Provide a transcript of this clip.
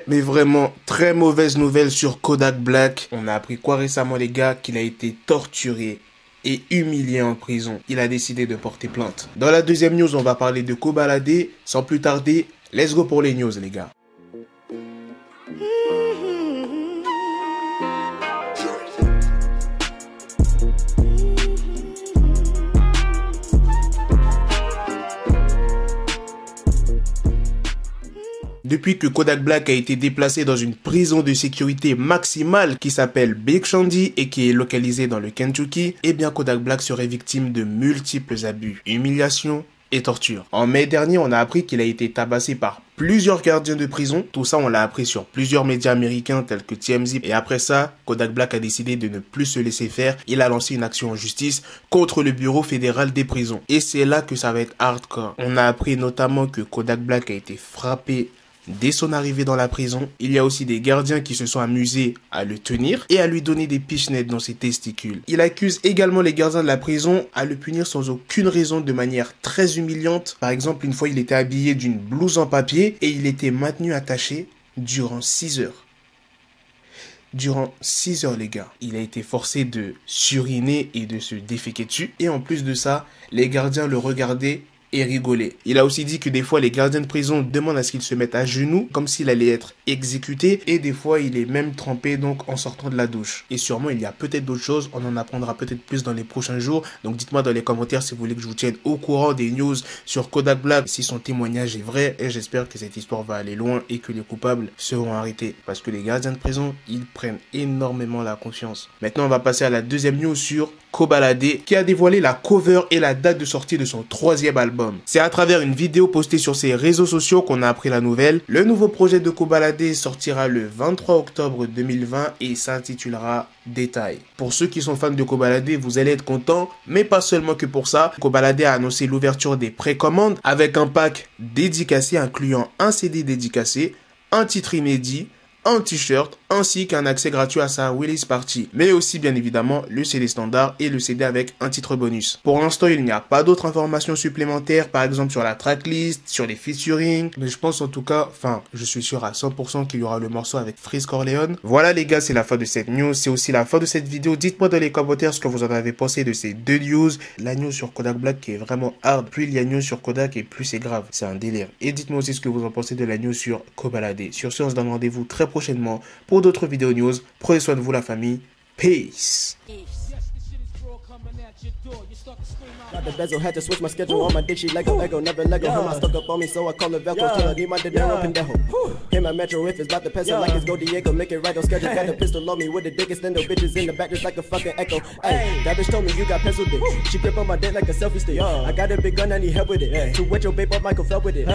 mais vraiment très mauvaise nouvelle sur Kodak Black. On a appris quoi récemment les gars? Qu'il a été torturé et humilié en prison. Il a décidé de porter plainte. Dans la deuxième news, on va parler de Kobalade. Sans plus tarder, let's go pour les news les gars. Depuis que Kodak Black a été déplacé dans une prison de sécurité maximale qui s'appelle Big Shandy et qui est localisée dans le Kentucky, eh bien Kodak Black serait victime de multiples abus, humiliations et tortures. En mai dernier, on a appris qu'il a été tabassé par plusieurs gardiens de prison. Tout ça, on l'a appris sur plusieurs médias américains tels que TMZ. Et après ça, Kodak Black a décidé de ne plus se laisser faire. Il a lancé une action en justice contre le Bureau fédéral des prisons. Et c'est là que ça va être hardcore. On a appris notamment que Kodak Black a été frappé dès son arrivée dans la prison. Il y a aussi des gardiens qui se sont amusés à le tenir et à lui donner des pichenettes dans ses testicules. Il accuse également les gardiens de la prison à le punir sans aucune raison de manière très humiliante. Par exemple, une fois, il était habillé d'une blouse en papier et il était maintenu attaché durant 6 heures. Durant 6 heures, les gars, il a été forcé de s'uriner et de se déféquer dessus. Et en plus de ça, les gardiens le regardaient et rigoler. Il a aussi dit que des fois les gardiens de prison demandent à ce qu'il se mette à genoux comme s'il allait être exécuté et des fois il est même trempé donc en sortant de la douche. Et sûrement il y a peut-être d'autres choses, on en apprendra peut-être plus dans les prochains jours. Donc dites-moi dans les commentaires si vous voulez que je vous tienne au courant des news sur Kodak Black, si son témoignage est vrai, et j'espère que cette histoire va aller loin et que les coupables seront arrêtés. Parce que les gardiens de prison, ils prennent énormément la confiance. Maintenant on va passer à la deuxième news sur Kobalade qui a dévoilé la cover et la date de sortie de son 3e album. C'est à travers une vidéo postée sur ses réseaux sociaux qu'on a appris la nouvelle. Le nouveau projet de Kobalade sortira le 23 octobre 2020 et s'intitulera Détail. Pour ceux qui sont fans de Kobalade, vous allez être contents, mais pas seulement que pour ça. Kobalade a annoncé l'ouverture des précommandes avec un pack dédicacé incluant un CD dédicacé, un titre inédit, un t-shirt ainsi qu'un accès gratuit à sa release party, mais aussi bien évidemment le CD standard et le CD avec un titre bonus. Pour l'instant, il n'y a pas d'autres informations supplémentaires, par exemple sur la tracklist, sur les featuring, mais je pense en tout cas, je suis sûr à 100% qu'il y aura le morceau avec Freeze Corleone. Voilà les gars, c'est la fin de cette news, c'est aussi la fin de cette vidéo. Dites-moi dans les commentaires ce que vous en avez pensé de ces deux news. La news sur Kodak Black qui est vraiment hard, plus il y a news sur Kodak et plus c'est grave, c'est un délire. Et dites-moi aussi ce que vous en pensez de la news sur Kobalade. Sur ce, on se donne rendez-vous très prochainement pour d'autres vidéos news. Prenez soin de vous la famille. Peace. Got the bezel, had to switch my schedule on my dick, she Lego, never Lego. Him, I stuck up on me, so I call it Velcro. Till I need my dinero pendejo. Hit my metro if it's about the peso, like it's Go Diego, make it right on schedule. Got the pistol on me with the dick, extend the bitches in the back just like a fucking echo. Hey, that bitch told me you got pencil dick. She grip on my dick like a selfie stick. I got a big gun, I need help with it. To wet your babe up, Michael fell with it.